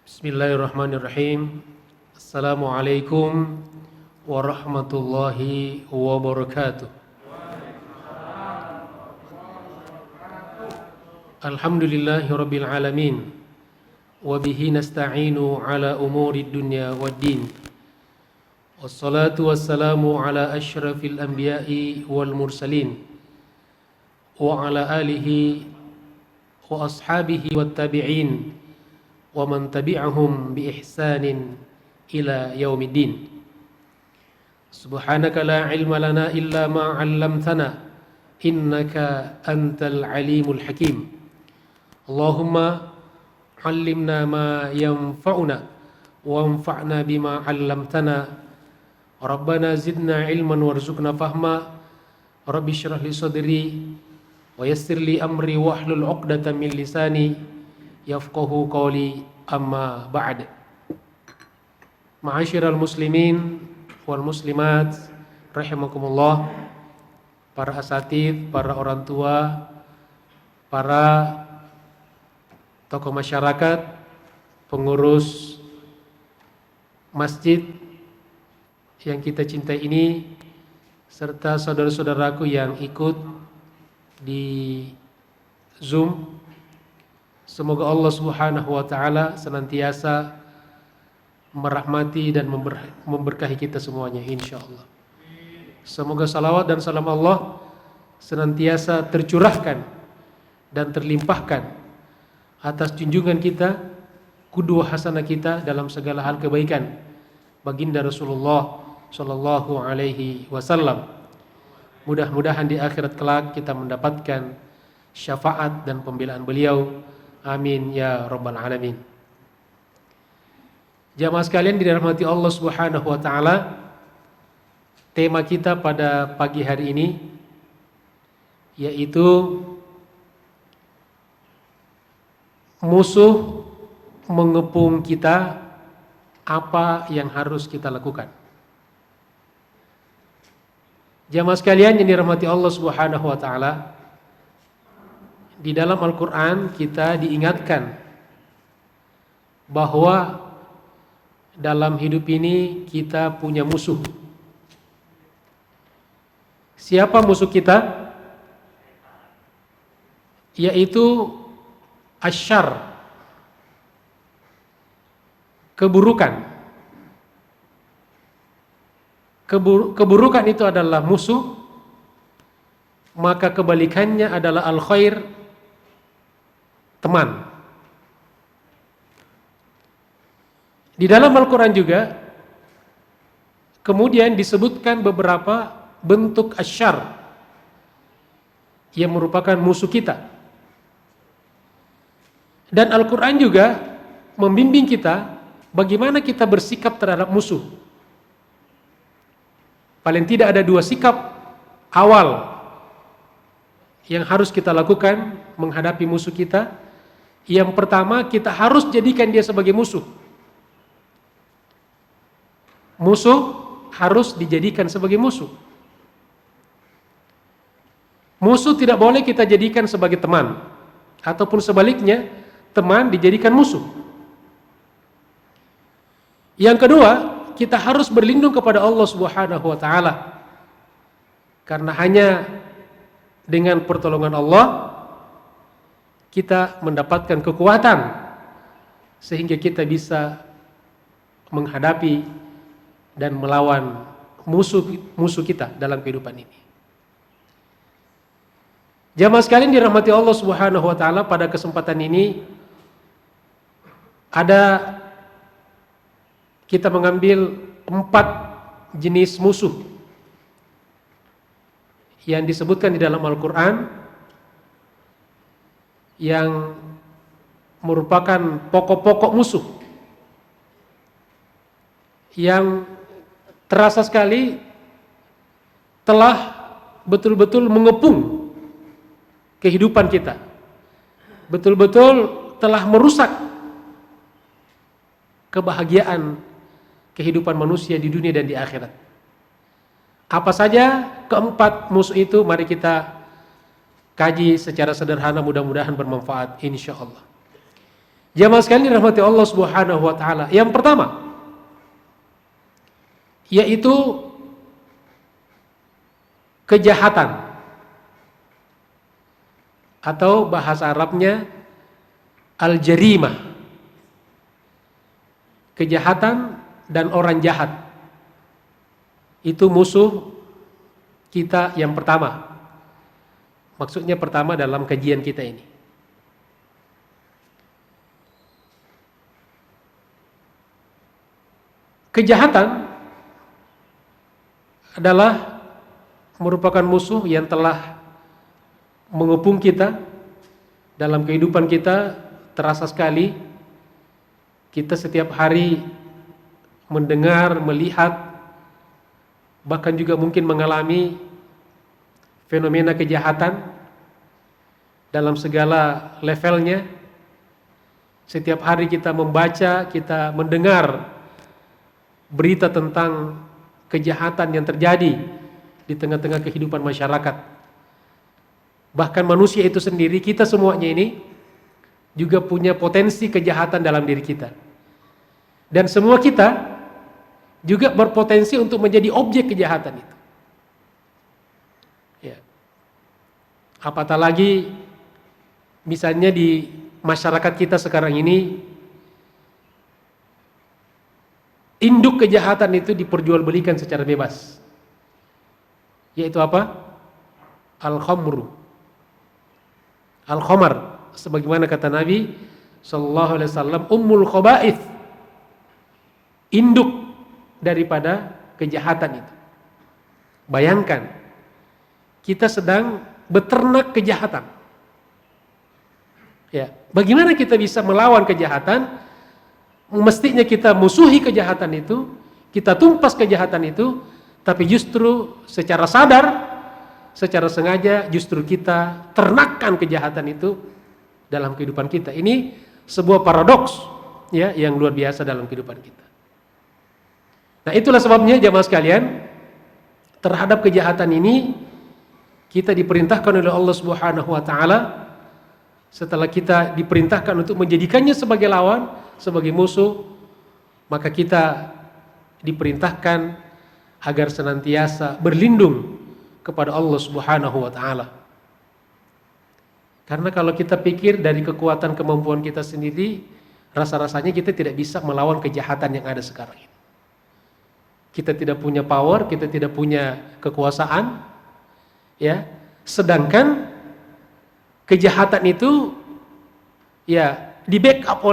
Bismillahirrahmanirrahim. Assalamualaikum warahmatullahi wabarakatuh. Alhamdulillahirabbil alamin. Wa bihi nasta'inu ala umurid dunya waddin. Wassalatu wassalamu ala asyrafil anbiya'i wal mursalin wa ala alihi wa ashabihi wat tabi'in wa man tabi'ahum bi ihsanin ila yaumiddin. Subhanaka la ilma lana illa ma 'allamtana innaka antal alimul hakim. Allahumma 'allimna ma yanfa'una wanfa'na bima 'allamtana. Rabbana zidna ilman warzuqna fahma. Rabbi shrah li sadri wa yassir li amri wahlul 'uqdatam min lisani yafqahu qawli, amma ba'd. Ma'asyiral muslimin wal muslimat rahimakumullah, para asatidz, para orang tua, para tokoh masyarakat, pengurus masjid yang kita cintai ini, serta saudara-saudaraku yang ikut di Zoom. Semoga Allah Subhanahu wa taala senantiasa merahmati dan memberkahi kita semuanya insyaallah. Semoga salawat dan salam Allah senantiasa tercurahkan dan terlimpahkan atas junjungan kita, qudwah hasanah kita dalam segala hal kebaikan, baginda Rasulullah sallallahu alaihi wasallam. Mudah-mudahan di akhirat kelak kita mendapatkan syafaat dan pembelaan beliau. Amin ya rabbal alamin. Jamaah sekalian dirahmati Allah Subhanahu wa taala, tema kita pada pagi hari ini yaitu musuh mengepung kita, apa yang harus kita lakukan. Jamaah sekalian yang dirahmati Allah Subhanahu wa taala, di dalam Al-Quran kita diingatkan bahwa dalam hidup ini kita punya musuh. Siapa musuh kita? Yaitu asyar, keburukan. Keburukan itu adalah musuh, maka kebalikannya adalah al-khair, teman. Di dalam Al-Quran juga kemudian disebutkan beberapa bentuk asyar yang merupakan musuh kita. Dan Al-Quran juga membimbing kita bagaimana kita bersikap terhadap musuh. Paling tidak ada dua sikap awal yang harus kita lakukan menghadapi musuh kita. Yang pertama, kita harus jadikan dia sebagai musuh. Musuh harus dijadikan sebagai musuh. Musuh tidak boleh kita jadikan sebagai teman, ataupun sebaliknya, teman dijadikan musuh. Yang kedua, kita harus berlindung kepada Allah Subhanahu wa taala. Karena hanya dengan pertolongan Allah kita mendapatkan kekuatan sehingga kita bisa menghadapi dan melawan musuh kita dalam kehidupan ini. Jamaah sekalian dirahmati Allah Subhanahu wa taala, pada kesempatan ini kita mengambil 4 jenis musuh yang disebutkan di dalam Al-Quran, yang merupakan pokok-pokok musuh yang terasa sekali telah betul-betul mengepung kehidupan kita, betul-betul telah merusak kebahagiaan kehidupan manusia di dunia dan di akhirat. Apa saja keempat musuh itu? Mari kita kaji secara sederhana, mudah-mudahan bermanfaat insyaallah. Jamaah sekalian dirahmati Allah Subhanahu wa taala. Yang pertama yaitu kejahatan, atau bahasa Arabnya al-jarimah. Kejahatan dan orang jahat itu musuh kita yang pertama. Maksudnya pertama dalam kajian kita ini. Kejahatan adalah merupakan musuh yang telah mengepung kita dalam kehidupan kita. Terasa sekali kita setiap hari mendengar, melihat, bahkan juga mungkin mengalami fenomena kejahatan dalam segala levelnya. Setiap hari kita membaca, kita mendengar berita tentang kejahatan yang terjadi di tengah-tengah kehidupan masyarakat. Bahkan manusia itu sendiri, kita semuanya ini juga punya potensi kejahatan dalam diri kita. Dan semua kita juga berpotensi untuk menjadi objek kejahatan itu. Ya. Apatah lagi misalnya di masyarakat kita sekarang ini, induk kejahatan itu diperjualbelikan secara bebas. Yaitu apa? Al-khamru. Al-khamar, sebagaimana kata Nabi sallallahu alaihi wasallam, ummul khaba'ith, induk daripada kejahatan itu. Bayangkan, kita sedang beternak kejahatan. Ya, bagaimana kita bisa melawan kejahatan? Mestinya kita musuhi kejahatan itu, kita tumpas kejahatan itu, tapi justru secara sadar, secara sengaja justru kita ternakkan kejahatan itu dalam kehidupan kita. Ini sebuah paradoks ya yang luar biasa dalam kehidupan kita. Nah, itulah sebabnya jamaah sekalian, terhadap kejahatan ini kita diperintahkan oleh Allah Subhanahu wa taala. Setelah kita diperintahkan untuk menjadikannya sebagai lawan, sebagai musuh, maka kita diperintahkan agar senantiasa berlindung kepada Allah Subhanahu wa taala. Karena kalau kita pikir dari kekuatan kemampuan kita sendiri, rasa-rasanya kita tidak bisa melawan kejahatan yang ada sekarang ini. Kita tidak punya power, kita tidak punya kekuasaan, ya. Sedangkan kejahatan itu ya di-backup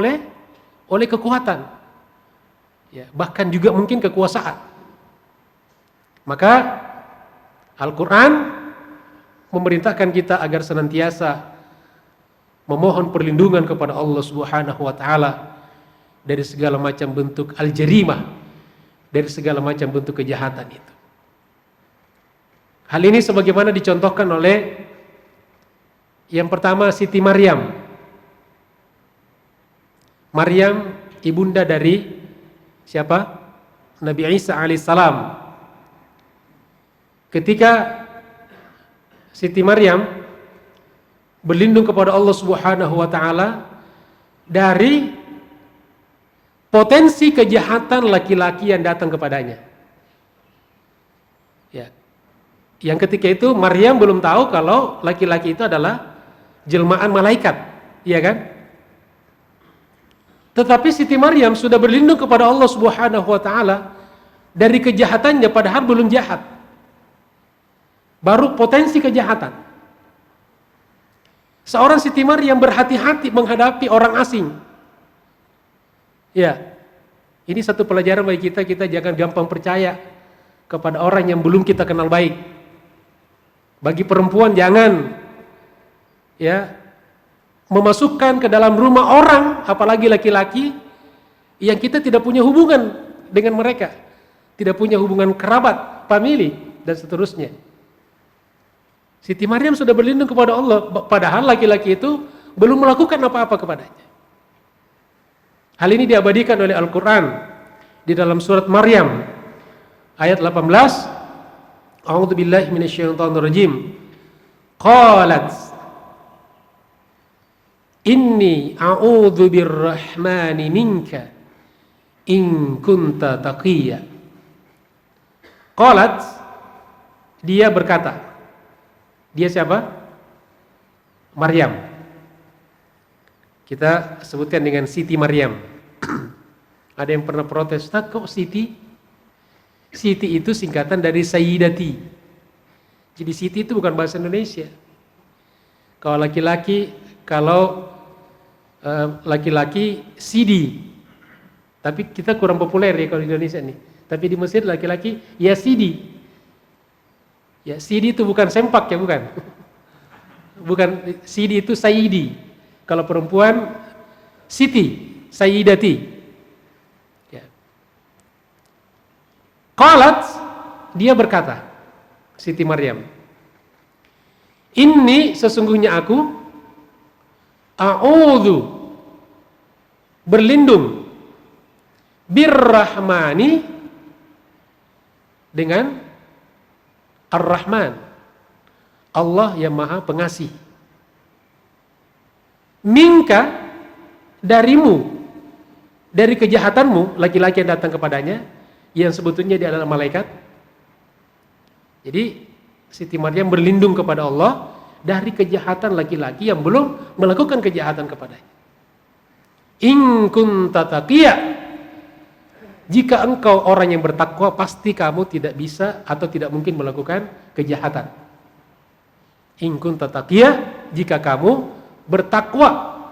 oleh kekuatan. Ya, bahkan juga mungkin kekuasaan. Maka Al-Quran memerintahkan kita agar senantiasa memohon perlindungan kepada Allah Subhanahu wa taala dari segala macam bentuk al-jarimah, dari segala macam bentuk kejahatan itu. Hal ini sebagaimana dicontohkan oleh yang pertama Siti Maryam. Maryam ibunda dari siapa? Nabi Isa alaihissalam. Ketika Siti Maryam berlindung kepada Allah Subhanahu wa taala dari potensi kejahatan laki-laki yang datang kepadanya. Ya. Yang ketika itu Maryam belum tahu kalau laki-laki itu adalah jelmaan malaikat, iya kan? Tetapi Siti Maryam sudah berlindung kepada Allah Subhanahu wa taala dari kejahatannya padahal belum jahat. Baru potensi kejahatan. Seorang Siti Maryam berhati-hati menghadapi orang asing. Ya, ini satu pelajaran bagi kita. Kita jangan gampang percaya kepada orang yang belum kita kenal baik. Bagi perempuan jangan ya memasukkan ke dalam rumah orang, apalagi laki-laki yang kita tidak punya hubungan dengan mereka, tidak punya hubungan kerabat, famili dan seterusnya. Siti Maryam sudah berlindung kepada Allah, padahal laki-laki itu belum melakukan apa-apa kepadanya. Hal ini diabadikan oleh Al-Quran di dalam surat Maryam ayat 18. A'udzu billahi minasyaitonir rajim. Qalat Inni a'udzu birrahmani minka in kunta taqiyya. Qalat, dia berkata. Dia siapa? Maryam. Kita sebutkan dengan Siti Maryam. Ada yang pernah protes, "Ustaz, kok Siti?" Siti itu singkatan dari Sayyidati. Jadi Siti itu bukan bahasa Indonesia. Kalau laki-laki Sidi. Tapi kita kurang populer ya kalau di Indonesia nih. Tapi di Mesir laki-laki ya Sidi. Ya Sidi itu bukan sempak ya, bukan. Bukan, Sidi itu Sayyidi. Kalau perempuan Siti, Sayyidati. Ya. Qalat, dia berkata, Siti Maryam, "Inni, sesungguhnya aku, a'udzu, berlindung, birrahmani, dengan Ar-Rahman, Allah yang Maha Pengasih, minka, darimu, dari kejahatanmu," laki-laki yang datang kepadanya, yang sebetulnya dia adalah malaikat. Jadi Siti Maryam berlindung kepada Allah dari kejahatan laki-laki yang belum melakukan kejahatan kepadanya. In kunta taqiyya, jika engkau orang yang bertakwa, pasti kamu tidak bisa atau tidak mungkin melakukan kejahatan. In kunta taqiyya, jika kamu bertakwa.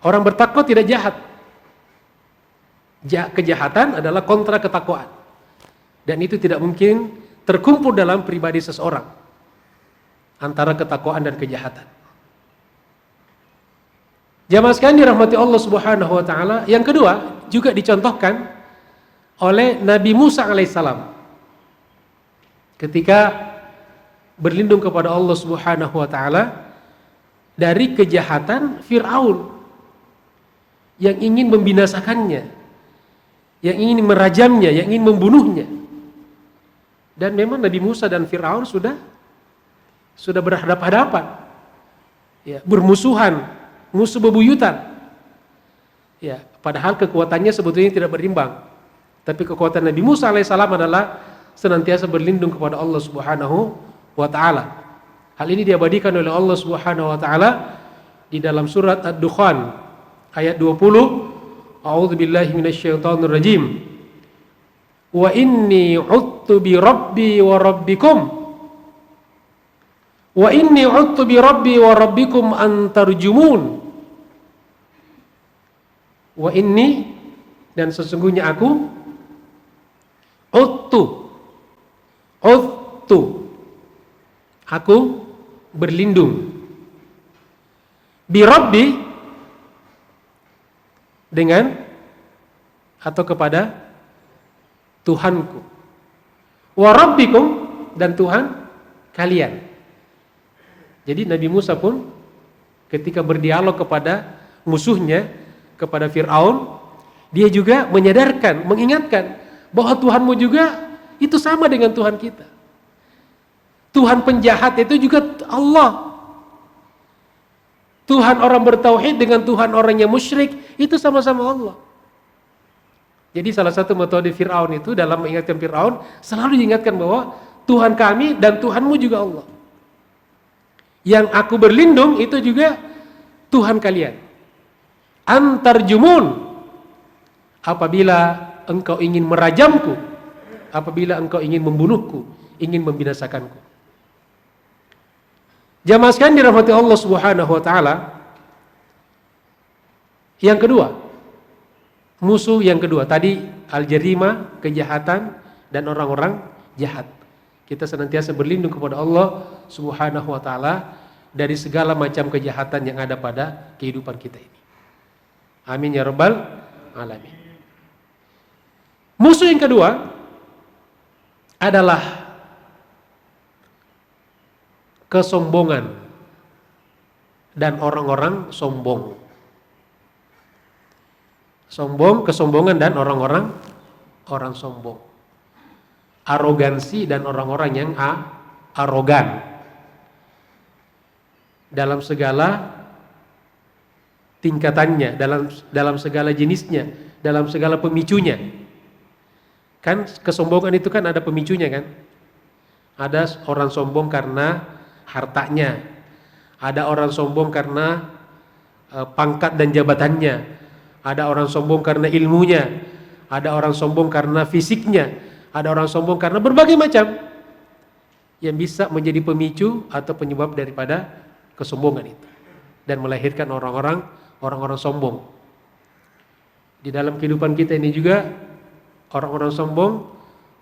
Orang bertakwa tidak jahat. Kejahatan adalah kontra ketakwaan. Dan itu tidak mungkin terkumpul dalam pribadi seseorang, antara ketakwaan dan kejahatan. Jamaah sekalian dirahmati Allah Subhanahu wa taala, yang kedua juga dicontohkan oleh Nabi Musa alaihissalam ketika berlindung kepada Allah Subhanahu wa taala dari kejahatan Fir'aun yang ingin membinasakannya, yang ingin merajamnya, yang ingin membunuhnya. Dan memang Nabi Musa dan Fir'aun sudah berhadapan-hadapan, ya, bermusuhan, musuh bebuyutan. Ya, padahal kekuatannya sebetulnya tidak berimbang. Tapi kekuatan Nabi Musa alaihissalam adalah senantiasa berlindung kepada Allah Subhanahu wa taala. Hal ini diabadikan oleh Allah Subhanahu wa taala di dalam surat Ad-Dukhan ayat 20. A'udzubillahi minasyaitonir rajim. Wa inni 'udtu bi rabbi wa rabbikum. Wa inni 'udtu bi rabbi wa rabbikum an tarjumun. Wa inni, dan sesungguhnya aku, 'udtu, aku berlindung, bi rabbi, dengan atau kepada Tuhanku, wa rabbikum, dan Tuhan kalian. Jadi Nabi Musa pun ketika berdialog kepada musuhnya, kepada Fir'aun, dia juga menyadarkan, mengingatkan bahwa Tuhanmu juga itu sama dengan Tuhan kita. Tuhan penjahat itu juga Allah. Tuhan orang bertauhid dengan Tuhan orang yang musyrik itu sama-sama Allah. Jadi salah satu metode Fir'aun itu dalam mengingatkan Fir'aun, selalu diingatkan bahwa Tuhan kami dan Tuhanmu juga Allah. Yang aku berlindung itu juga Tuhan kalian. Antarjumun, apabila engkau ingin merajamku, apabila engkau ingin membunuhku, ingin membinasakanku. Jamaah sekalian dirahmati Allah Subhanahu wa taala. Yang kedua, musuh yang kedua tadi al-jarimah, kejahatan, dan orang-orang jahat. Kita senantiasa berlindung kepada Allah Subhanahu wa taala dari segala macam kejahatan yang ada pada kehidupan kita ini. Amin ya rabbal alamin. Musuh yang kedua adalah kesombongan dan orang-orang sombong. Kesombongan dan orang-orang sombong. Arogansi dan orang-orang yang arogan dalam segala tingkatannya, dalam segala jenisnya, dalam segala pemicunya. Kan kesombongan itu kan ada pemicunya kan? Ada orang sombong karena hartanya, ada orang sombong karena pangkat dan jabatannya, ada orang sombong karena ilmunya, ada orang sombong karena fisiknya, ada orang sombong karena berbagai macam yang bisa menjadi pemicu atau penyebab daripada kesombongan itu dan melahirkan orang-orang sombong. Di dalam kehidupan kita ini juga orang-orang sombong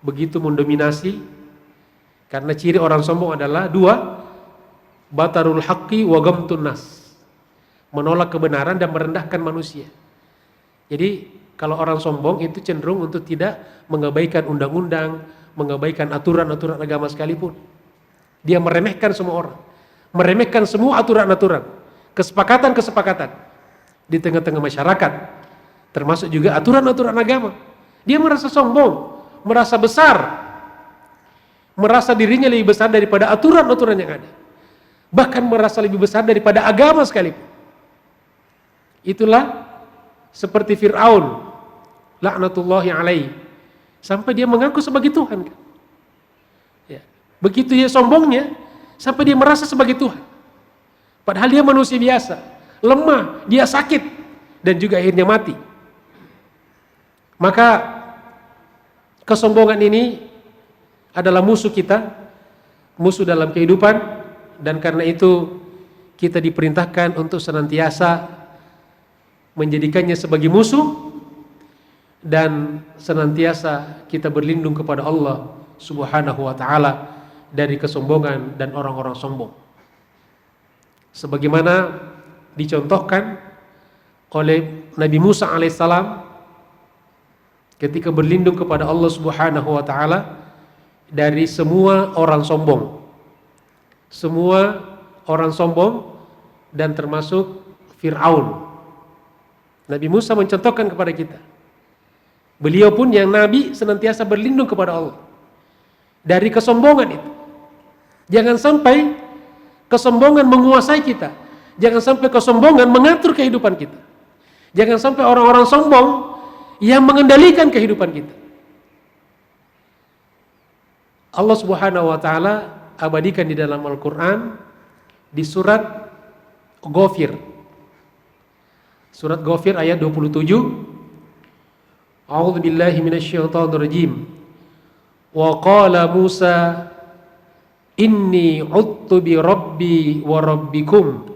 begitu mendominasi, karena ciri orang sombong adalah dua, batarul haqqi wa ghamtun nas, menolak kebenaran dan merendahkan manusia. Jadi kalau orang sombong itu cenderung untuk tidak mengabaikan undang-undang, mengabaikan aturan-aturan agama sekalipun. Dia meremehkan semua orang, meremehkan semua aturan-aturan, kesepakatan-kesepakatan di tengah-tengah masyarakat, termasuk juga aturan-aturan agama. Dia merasa sombong, merasa besar, merasa dirinya lebih besar daripada aturan-aturan yang ada, bahkan merasa lebih besar daripada agama sekalipun. Itulah seperti Fir'aun laknatullahi alaihi, sampai dia mengaku sebagai Tuhan. Ya. Begitu dia sombongnya sampai dia merasa sebagai Tuhan, padahal dia manusia biasa, lemah, dia sakit dan juga akhirnya mati. Maka kesombongan ini adalah musuh kita, musuh dalam kehidupan, dan karena itu kita diperintahkan untuk senantiasa menjadikannya sebagai musuh dan senantiasa kita berlindung kepada Allah Subhanahu wa taala dari kesombongan dan orang-orang sombong. Sebagaimana dicontohkan oleh Nabi Musa alaihissalam ketika berlindung kepada Allah Subhanahu wa taala dari semua orang sombong. Semua orang sombong dan termasuk Fir'aun. Nabi Musa mencontohkan kepada kita. Beliau pun yang Nabi senantiasa berlindung kepada Allah dari kesombongan itu. Jangan sampai kesombongan menguasai kita. Jangan sampai kesombongan mengatur kehidupan kita. Jangan sampai orang-orang sombong yang mengendalikan kehidupan kita. Allah Subhanahu wa taala abadikan di dalam Al-Qur'an di surat Ghafir. Surat Ghafir ayat 27. A'udzu billahi minasyaitonir rajim. Wa qala Musa inni 'udtu bi rabbi wa rabbikum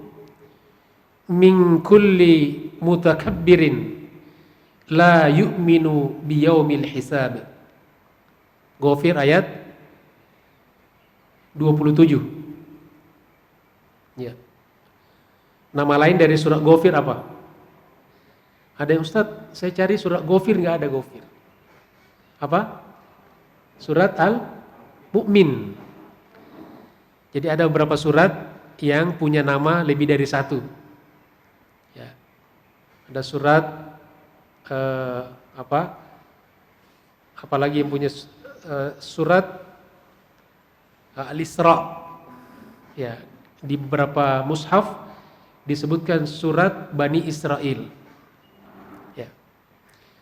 min kulli mutakabbirin la yu'minu biyaumil hisab. Ghafir ayat 27. Ya. Nama lain dari surat Ghafir apa? Ada yang Ustaz, saya cari surat Ghafir nggak ada Ghafir. Apa? Surat Al-Mu'min. Jadi ada beberapa surat yang punya nama lebih dari satu. Ya. Ada surat apalagi yang punya surat Al-Isra. Ya, di beberapa mushaf disebutkan surat Bani Israel. Ya.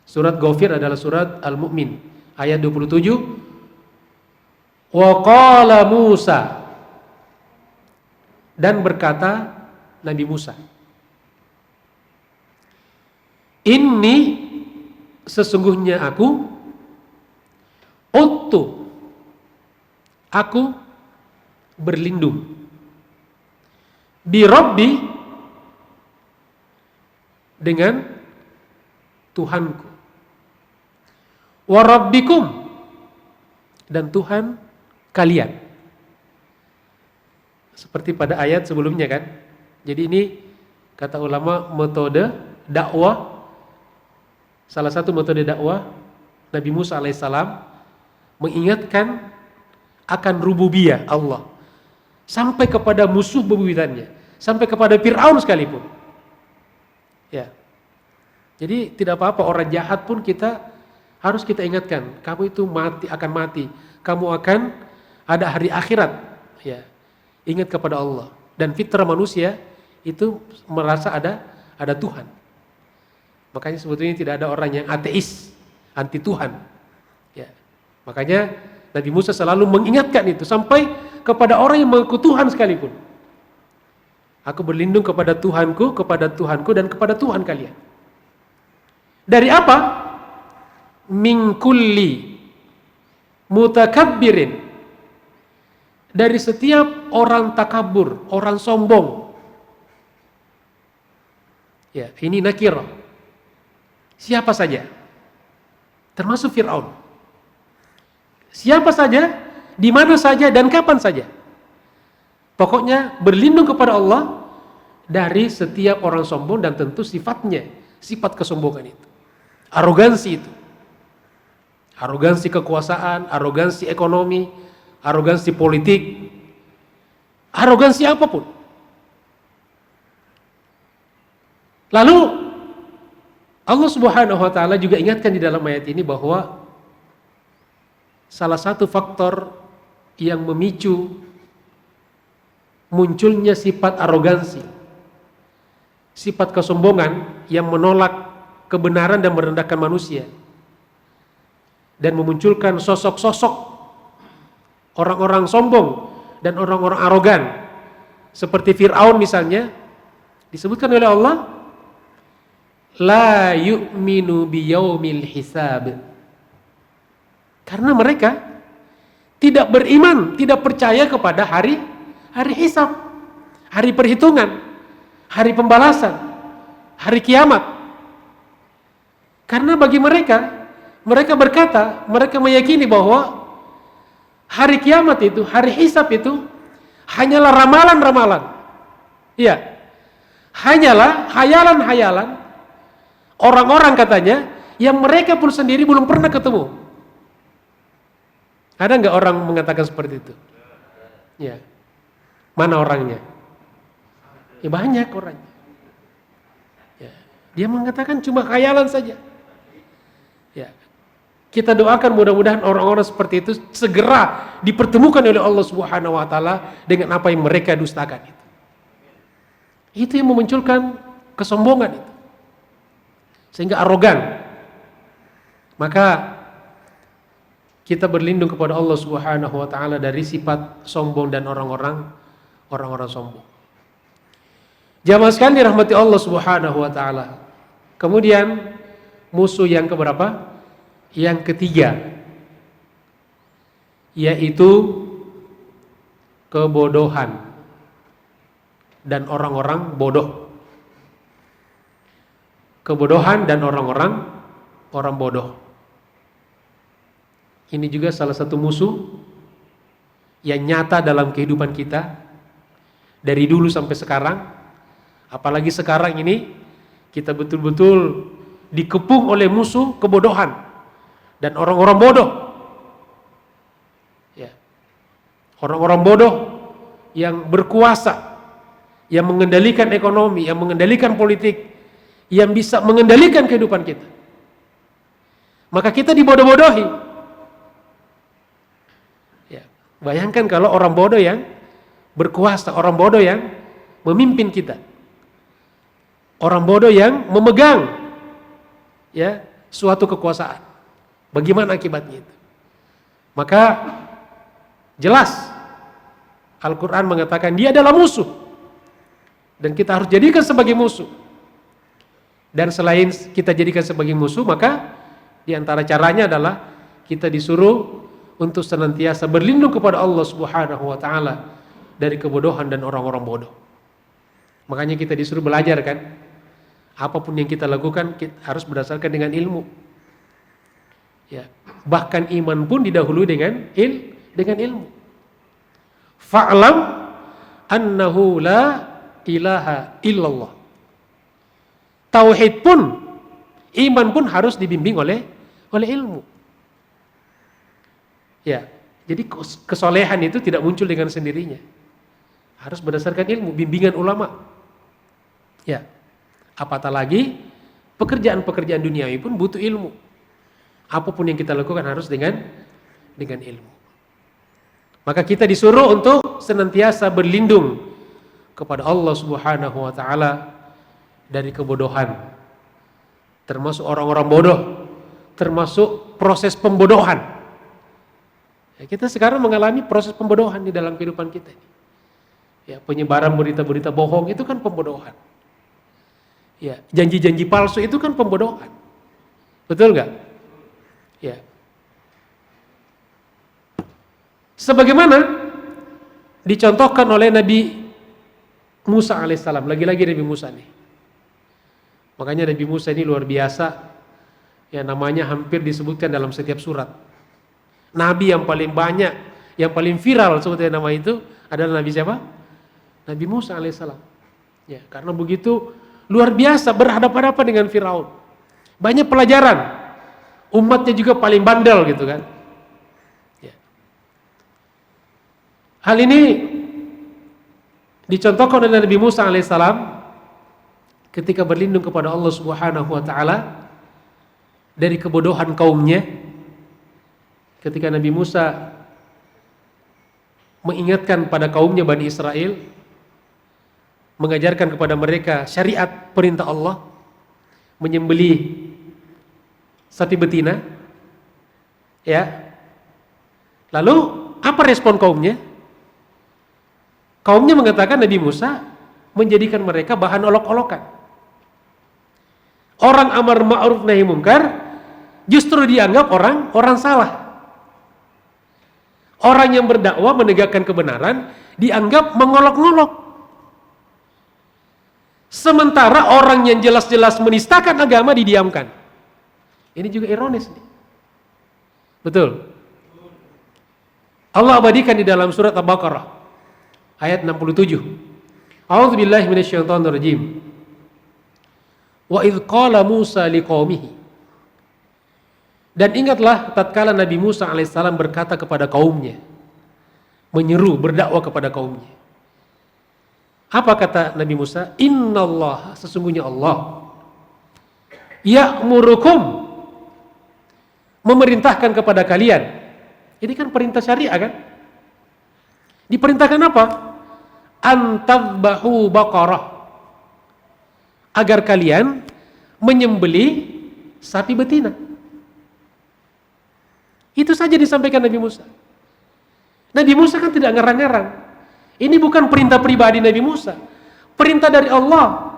Surat Ghafir adalah surat Al-Mu'min ayat 27. Wa qala Musa, dan berkata Nabi Musa, Inni, sesungguhnya aku, uttu, aku berlindung, bi Rabbi, dengan Tuhanku, wa Rabbikum, dan Tuhan kalian. Seperti pada ayat sebelumnya kan. Jadi ini kata ulama metode dakwah. Salah satu metode dakwah Nabi Musa alaihissalam mengingatkan akan rububiyah Allah sampai kepada musuh bebuyutannya, sampai kepada Fir'aun sekalipun. Ya. Jadi tidak apa-apa orang jahat pun harus kita ingatkan, kamu itu akan mati, kamu akan ada hari akhirat. Ya. Ingat kepada Allah. Dan fitrah manusia itu merasa ada Tuhan. Makanya sebetulnya tidak ada orang yang ateis, anti Tuhan. Ya. Makanya Nabi Musa selalu mengingatkan itu sampai kepada orang yang mengaku Tuhan sekalipun. Aku berlindung kepada Tuhanku dan kepada Tuhan kalian. Dari apa? Min kulli mutakabbirin. Dari setiap orang takabur, orang sombong. Ya, ini nakirah. Siapa saja? Termasuk Fir'aun. Siapa saja, di mana saja dan kapan saja. Pokoknya berlindung kepada Allah dari setiap orang sombong dan tentu sifatnya, sifat kesombongan itu. Arogansi itu. Arogansi kekuasaan, arogansi ekonomi, arogansi politik, arogansi apapun. Lalu Allah Subhanahu wa taala juga ingatkan di dalam ayat ini bahwa salah satu faktor yang memicu munculnya sifat arogansi, sifat kesombongan yang menolak kebenaran dan merendahkan manusia dan memunculkan sosok-sosok orang-orang sombong dan orang-orang arogan seperti Fir'aun misalnya, disebutkan oleh Allah la yu'minu biyaumil hisab, karena mereka tidak beriman, tidak percaya kepada hari hisab, hari perhitungan, hari pembalasan, hari kiamat. Karena bagi mereka berkata, mereka meyakini bahwa hari kiamat itu, hari hisab itu hanyalah ramalan-ramalan. Iya. Hanyalah hayalan-hayalan orang-orang katanya yang mereka pun sendiri belum pernah ketemu. Ada nggak orang mengatakan seperti itu? Ya. Mana orangnya? Ya banyak orangnya. Ya. Dia mengatakan cuma khayalan saja. Ya. Kita doakan mudah-mudahan orang-orang seperti itu segera dipertemukan oleh Allah Subhanahu wa taala dengan apa yang mereka dustakan itu. Itu yang memunculkan kesombongan itu. Sehingga arogan. Maka kita berlindung kepada Allah Subhanahu wa taala dari sifat sombong dan orang-orang sombong. Jamaah sekalian dirahmati Allah Subhanahu wa taala. Kemudian musuh yang keberapa? Yang ketiga, yaitu kebodohan dan orang-orang bodoh. Kebodohan dan orang-orang bodoh. Ini juga salah satu musuh yang nyata dalam kehidupan kita dari dulu sampai sekarang. Apalagi sekarang ini kita betul-betul dikepung oleh musuh kebodohan dan orang-orang bodoh. Ya. Orang-orang bodoh yang berkuasa, yang mengendalikan ekonomi, yang mengendalikan politik, yang bisa mengendalikan kehidupan kita. Maka kita dibodoh-bodohi. Ya. Bayangkan kalau orang bodoh yang berkuasa, orang bodoh yang memimpin kita. Orang bodoh yang memegang ya suatu kekuasaan. Bagaimana akibatnya itu? Maka jelas Al-Quran mengatakan dia adalah musuh. Dan kita harus jadikan sebagai musuh. Dan selain kita jadikan sebagai musuh, maka di antara caranya adalah kita disuruh untuk senantiasa berlindung kepada Allah Subhanahu wa taala dari kebodohan dan orang-orang bodoh. Makanya kita disuruh belajar kan. Apapun yang kita lakukan kita harus berdasarkan dengan ilmu. Ya, bahkan iman pun didahului dengan ilmu. Fa'lam annahu la ilaha illallah. Tauhid pun, iman pun harus dibimbing oleh ilmu. Ya, jadi kesolehan itu tidak muncul dengan sendirinya. Harus berdasarkan ilmu, bimbingan ulama. Ya, apatah lagi pekerjaan-pekerjaan duniawi pun butuh ilmu. Apapun yang kita lakukan harus dengan ilmu. Maka kita disuruh untuk senantiasa berlindung kepada Allah Subhanahu wa taala dari kebodohan, termasuk orang-orang bodoh, termasuk proses pembodohan. Ya, kita sekarang mengalami proses pembodohan di dalam kehidupan kita ini. Ya, penyebaran berita-berita bohong itu kan pembodohan. Ya, janji-janji palsu itu kan pembodohan. Betul nggak? Ya. Sebagaimana dicontohkan oleh Nabi Musa alaihissalam, lagi-lagi Nabi Musa nih. Makanya Nabi Musa ini luar biasa, ya namanya hampir disebutkan dalam setiap surat. Nabi yang paling banyak, yang paling viral sebetulnya nama itu adalah Nabi siapa? Nabi Musa alaihissalam. Ya, karena begitu luar biasa berhadapan-hadapan dengan Firaun. Banyak pelajaran. Umatnya juga paling bandel gitu kan. Ya. Hal ini dicontohkan oleh Nabi Musa alaihissalam ketika berlindung kepada Allah Subhanahu wa taala dari kebodohan kaumnya. Ketika Nabi Musa mengingatkan pada kaumnya Bani Israel, mengajarkan kepada mereka syariat perintah Allah, menyembelih sapi betina. Ya. Lalu apa respon kaumnya? Kaumnya mengatakan Nabi Musa menjadikan mereka bahan olok-olokan. Orang amar ma'ruf nahi mungkar justru dianggap orang salah. Orang yang berdakwah menegakkan kebenaran dianggap mengolok-ngolok. Sementara orang yang jelas-jelas menistakan agama didiamkan. Ini juga ironis nih. Betul. Allah abadikan di dalam surat Al-Baqarah ayat 67. A'udzubillahi minasyaitonirrajim. Wa idz qala Musa liqaumihi. Dan ingatlah tatkala Nabi Musa alaihissalam berkata kepada kaumnya, menyeru berdakwah kepada kaumnya. Apa kata Nabi Musa? Innallaha, sesungguhnya Allah, ya'murukum, memerintahkan kepada kalian. Ini kan perintah syariah kan? Diperintahkan apa? Antadbahu baqarah, agar kalian menyembelih sapi betina. Itu saja disampaikan Nabi Musa. Nabi Musa kan tidak ngarang-ngarang. Ini bukan perintah pribadi Nabi Musa. Perintah dari Allah.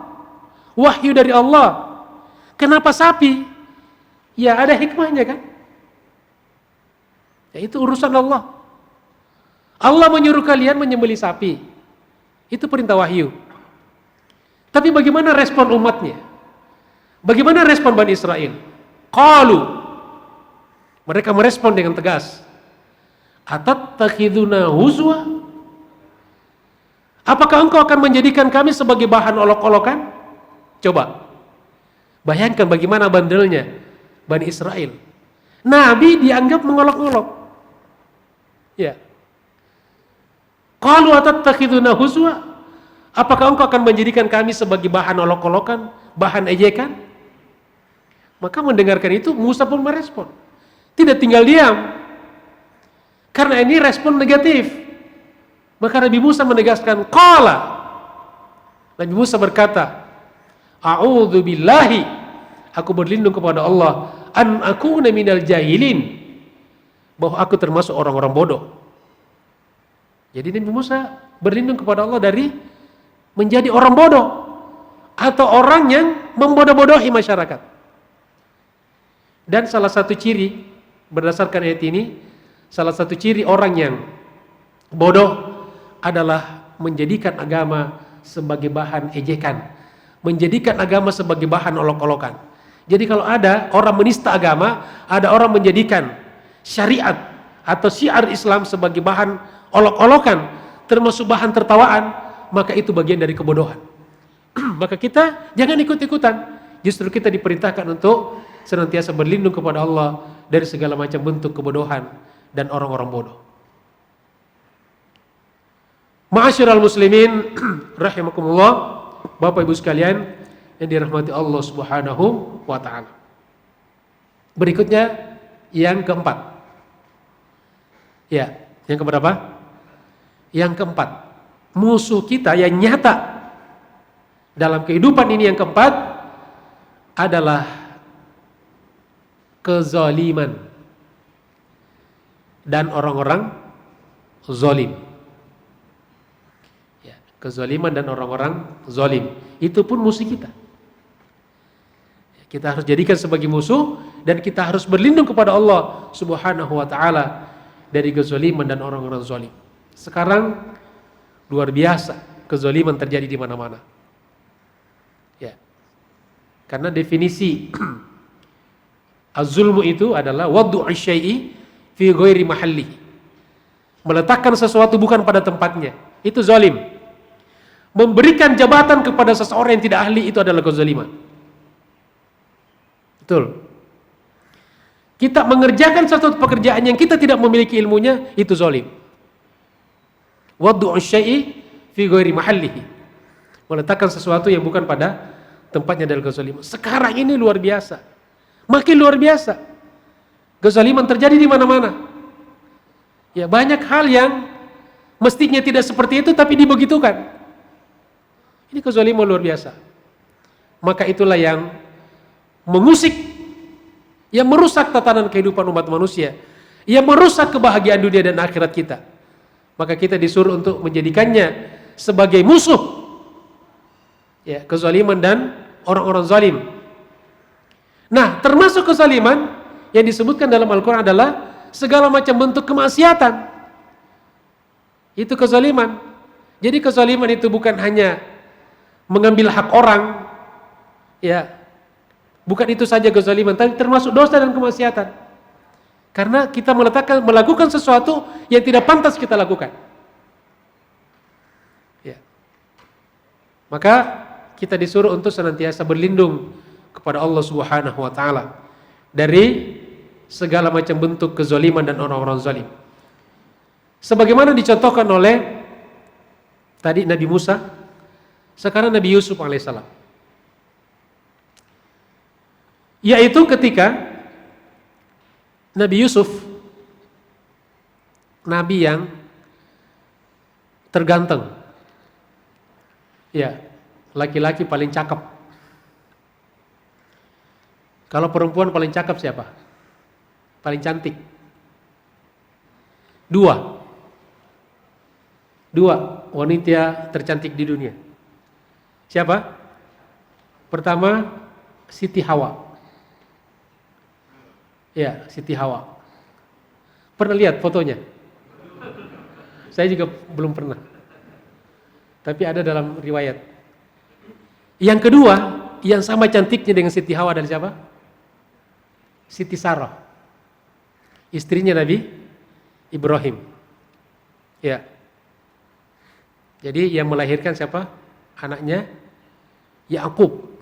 Wahyu dari Allah. Kenapa sapi? Ya ada hikmahnya kan? Ya itu urusan Allah. Allah menyuruh kalian menyembelih sapi. Itu perintah wahyu. Tapi bagaimana respon umatnya? Bagaimana respon Bani Israel? Qalu, mereka merespon dengan tegas. Atattakhiduna huzwa? Apakah engkau akan menjadikan kami sebagai bahan olok-olokan? Coba bayangkan bagaimana bandelnya Bani Israel. Nabi dianggap mengolok-olok. Ya. Qalu atattakhiduna huzwa? Apakah engkau akan menjadikan kami sebagai bahan olok-olokan, bahan ejekan? Maka mendengarkan itu Musa pun merespon. Tidak tinggal diam. Karena ini respon negatif. Maka Nabi Musa menegaskan, qala. Nabi Musa berkata, a'udzu billahi, aku berlindung kepada Allah, an akuna minal jahilin, bahwa aku termasuk orang-orang bodoh. Jadi Nabi Musa berlindung kepada Allah dari menjadi orang bodoh atau orang yang membodoh-bodohi masyarakat. Dan salah satu ciri berdasarkan ayat ini, salah satu ciri orang yang bodoh adalah menjadikan agama sebagai bahan ejekan, menjadikan agama sebagai bahan olok-olokan. Jadi kalau ada orang menista agama, ada orang menjadikan syariat atau syiar Islam sebagai bahan olok-olokan, termasuk bahan tertawaan, maka itu bagian dari kebodohan. Maka kita jangan ikut-ikutan. Justru kita diperintahkan untuk senantiasa berlindung kepada Allah dari segala macam bentuk kebodohan dan orang-orang bodoh. Ma'asyiral muslimin rahimakumullah, Bapak Ibu sekalian yang dirahmati Allah Subhanahu wa taala. Berikutnya yang keempat. Ya, yang keberapa? Yang keempat. Musuh kita yang nyata dalam kehidupan ini yang keempat adalah kezaliman dan orang-orang zalim. Ya, kezaliman dan orang-orang zalim itu pun musuh kita. Kita harus jadikan sebagai musuh dan kita harus berlindung kepada Allah Subhanahu wa taala dari kezaliman dan orang-orang zalim. Sekarang luar biasa kezaliman terjadi di mana-mana. Ya. Karena definisi az-zulmu itu adalah wad'u syai'i fi ghairi mahallihi. Meletakkan sesuatu bukan pada tempatnya. Itu zalim. Memberikan jabatan kepada seseorang yang tidak ahli itu adalah kezaliman. Betul. Kita mengerjakan suatu pekerjaan yang kita tidak memiliki ilmunya, itu zalim. Wad'u syai'i fi ghairi mahallihi. Meletakkan sesuatu yang bukan pada tempatnya adalah kezaliman. Sekarang ini luar biasa. Makin luar biasa. Kezaliman terjadi di mana-mana. Ya, banyak hal yang mestinya tidak seperti itu tapi dibegitukan. Ini kezaliman luar biasa. Maka itulah yang mengusik, yang merusak tatanan kehidupan umat manusia, yang merusak kebahagiaan dunia dan akhirat kita. Maka kita disuruh untuk menjadikannya sebagai musuh, ya, kezaliman dan orang-orang zalim. Nah, termasuk kezaliman yang disebutkan dalam Al-Quran adalah segala macam bentuk kemaksiatan. Itu kezaliman. Jadi kezaliman itu bukan hanya mengambil hak orang, ya, bukan itu saja kezaliman, tapi termasuk dosa dan kemaksiatan. Karena kita melakukan sesuatu yang tidak pantas kita lakukan. Ya. Maka kita disuruh untuk senantiasa berlindung kepada Allah Subhanahu wa taala dari segala macam bentuk kezaliman dan orang-orang zalim. Sebagaimana dicontohkan oleh tadi Nabi Musa, sekarang Nabi Yusuf alaihissalam. Yaitu ketika Nabi Yusuf, Nabi yang terganteng, ya, laki-laki paling cakep. Kalau perempuan paling cakep siapa? Paling cantik. Dua wanita tercantik di dunia. Siapa? Pertama, Siti Hawa. Ya, Siti Hawa. Pernah lihat fotonya? Saya juga belum pernah. Tapi ada dalam riwayat. Yang kedua, yang sama cantiknya dengan Siti Hawa adalah siapa? Siti Sarah. Istrinya Nabi Ibrahim. Ya. Jadi yang melahirkan siapa? Anaknya Yakub.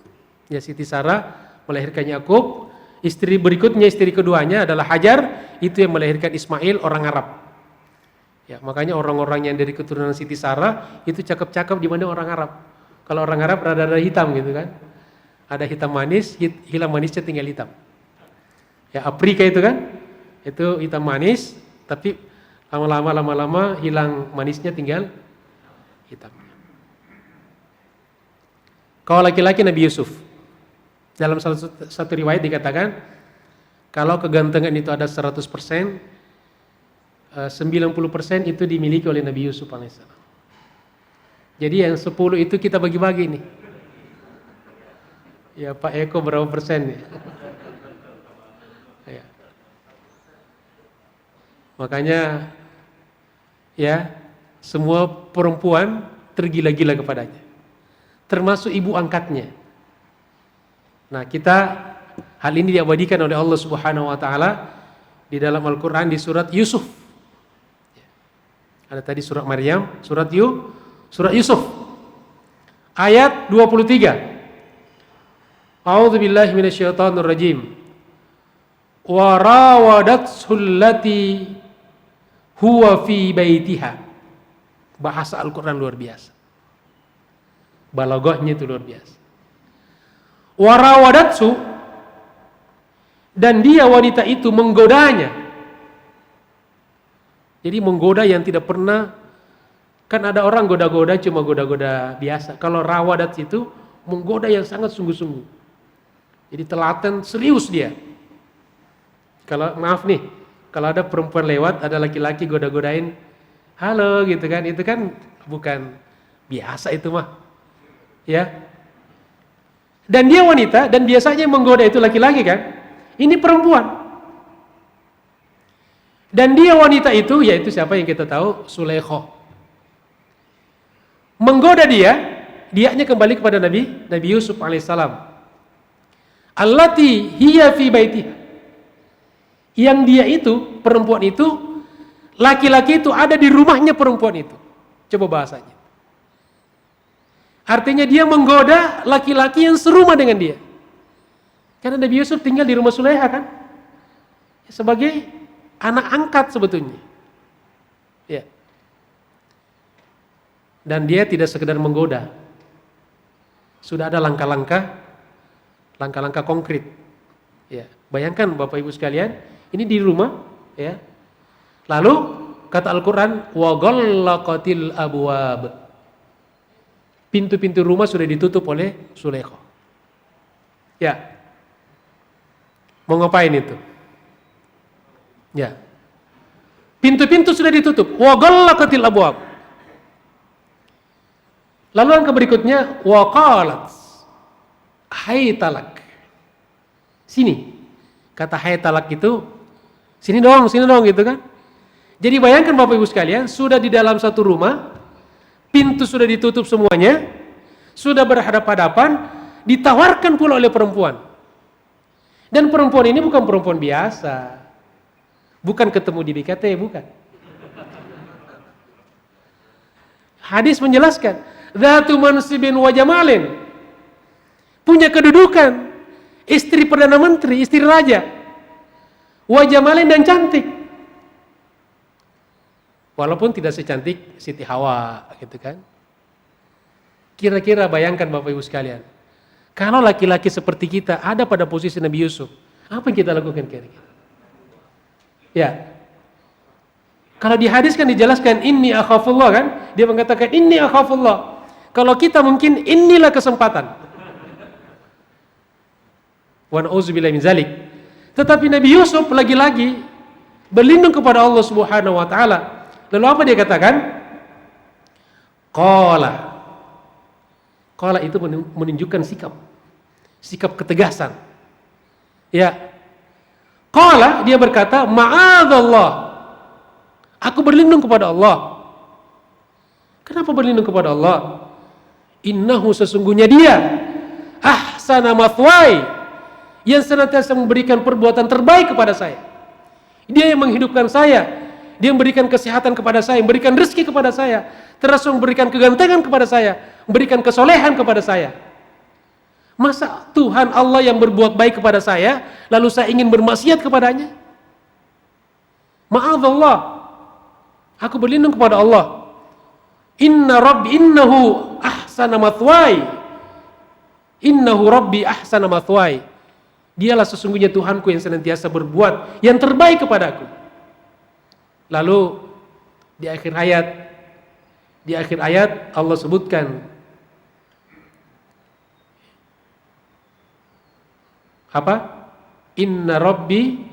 Ya, Siti Sarah melahirkan Yakub. Istri berikutnya, istri keduanya adalah Hajar, itu yang melahirkan Ismail, orang Arab. Ya, makanya orang-orang yang dari keturunan Siti Sarah itu cakep-cakep di mana orang Arab. Kalau orang Arab rada-rada hitam gitu kan. Ada hitam manis, hilang manisnya tinggal hitam. Ya, Afrika itu kan, itu hitam manis, tapi lama-lama hilang manisnya tinggal hitam. Kalau laki-laki Nabi Yusuf. Dalam satu riwayat dikatakan kalau kegantengan itu ada 100%, 90% itu dimiliki oleh Nabi Yusuf alaihissalam. Jadi yang 10 itu kita bagi-bagi nih. Ya, Pak Eko berapa persen nih? Ya. Makanya ya, semua perempuan tergila-gila kepadanya. Termasuk ibu angkatnya. Nah, hal ini diabadikan oleh Allah Subhanahu wa taala di dalam Al-Qur'an di surat Yusuf. Ada tadi surat Maryam, surat Yusuf. Ayat 23. A'udzubillahi minasyaitonir rajim. Wa rawadathu allati huwa fi baitiha. Bahasa Al-Qur'an luar biasa. Balaghahnya itu luar biasa. Warawadatsu, dan dia wanita itu menggodanya. Jadi menggoda yang tidak pernah, kan ada orang goda-goda cuma goda-goda biasa. Kalau rawadat itu menggoda yang sangat sungguh-sungguh. Jadi telaten, serius dia. Kalau maaf nih, kalau ada perempuan lewat, ada laki-laki goda-godain, halo gitu kan, itu kan bukan biasa itu mah. Ya. Dan dia wanita, dan biasanya yang menggoda itu laki-laki kan. Ini perempuan. Dan dia wanita itu, yaitu siapa yang kita tahu? Sulaikha. Menggoda dianya kembali kepada Nabi Yusuf alaihissalam. Allati hiya fi baitiha. Yang dia itu, perempuan itu, laki-laki itu ada di rumahnya perempuan itu. Coba bahasanya. Artinya dia menggoda laki-laki yang serumah dengan dia. Karena Nabi Yusuf tinggal di rumah Sulaikha kan? Sebagai anak angkat sebetulnya. Ya. Dan dia tidak sekedar menggoda. Sudah ada langkah-langkah konkret. Ya. Bayangkan Bapak Ibu sekalian, ini di rumah, ya. Lalu kata Al-Qur'an, wa ghallaqatil abwab. Pintu-pintu rumah sudah ditutup oleh Sulaikha. Ya. Mau ngapain itu? Ya. Pintu-pintu sudah ditutup. Wa ghallaqatil abwab. Lalu yang berikutnya, wa qalat hai talak. Sini. Kata hai talak itu, sini dong gitu kan. Jadi bayangkan Bapak Ibu sekalian, sudah di dalam satu rumah, pintu sudah ditutup semuanya, sudah berhadapan-hadapan, ditawarkan pula oleh perempuan. Dan perempuan ini bukan perempuan biasa. Bukan ketemu di BKT, bukan. Hadis menjelaskan, dzatu mansibin wa jamalin. Punya kedudukan, istri Perdana Menteri, istri raja. Wa jamalin, dan cantik. Walaupun tidak secantik Siti Hawa gitu kan. Kira-kira bayangkan Bapak Ibu sekalian, kalau laki-laki seperti kita ada pada posisi Nabi Yusuf, apa yang kita lakukan kira-kira? Ya. Kalau di hadis kan dijelaskan inni akhafullah kan? Dia mengatakan inni akhafullah. Kalau kita mungkin inilah kesempatan. Wa na'udzubillahi min zalik. Tetapi Nabi Yusuf lagi-lagi berlindung kepada Allah Subhanahu wa taala. Lalu apa dia katakan? Qala itu menunjukkan sikap ketegasan. Ya. Qala, dia berkata, ma'adzallah. Aku berlindung kepada Allah. Kenapa berlindung kepada Allah? Innahu, sesungguhnya dia ahsana mathwai, yang senantiasa memberikan perbuatan terbaik kepada saya. Dia yang menghidupkan saya, dia memberikan kesehatan kepada saya, memberikan rezeki kepada saya, terus memberikan kegantengan kepada saya, memberikan kesolehan kepada saya. Masa Tuhan Allah yang berbuat baik kepada saya, lalu saya ingin bermaksiat kepadanya? Ma'adzallah, aku berlindung kepada Allah. Innahu ahsana mathwai. Innahu rabbi ahsana mathwai. Dialah sesungguhnya Tuhanku yang senantiasa berbuat yang terbaik kepadaku. Lalu di akhir ayat Allah sebutkan apa? Innahu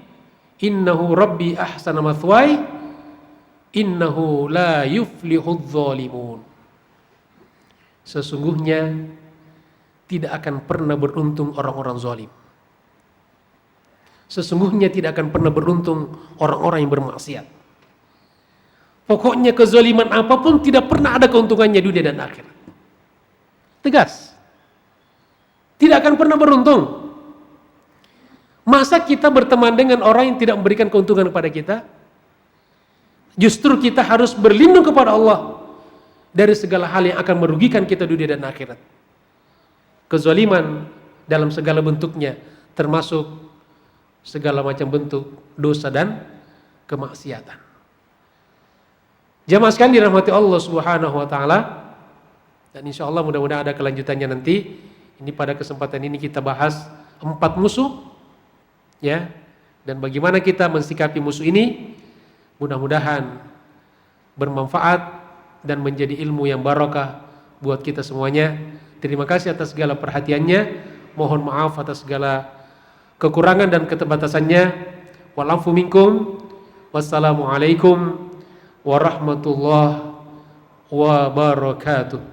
rabbi ahsana mathwai innahu la yuflihudz zalimun. Sesungguhnya tidak akan pernah beruntung orang-orang zalim. Sesungguhnya tidak akan pernah beruntung orang-orang yang bermaksiat. Pokoknya kezaliman apapun tidak pernah ada keuntungannya dunia dan akhirat. Tegas. Tidak akan pernah beruntung. Masa kita berteman dengan orang yang tidak memberikan keuntungan kepada kita? Justru kita harus berlindung kepada Allah dari segala hal yang akan merugikan kita dunia dan akhirat. Kezaliman dalam segala bentuknya, termasuk segala macam bentuk dosa dan kemaksiatan. Jamaah sekalian dirahmati Allah Subhanahu wa taala, dan insyaallah mudah-mudahan ada kelanjutannya nanti. Ini pada kesempatan ini kita bahas 4 musuh, ya, dan bagaimana kita mensikapi musuh ini. Mudah-mudahan bermanfaat dan menjadi ilmu yang barokah buat kita semuanya. Terima kasih atas segala perhatiannya. Mohon maaf atas segala kekurangan dan keterbatasannya. Wal afu minkum. Wassalamualaikum warahmatullahi wabarakatuh.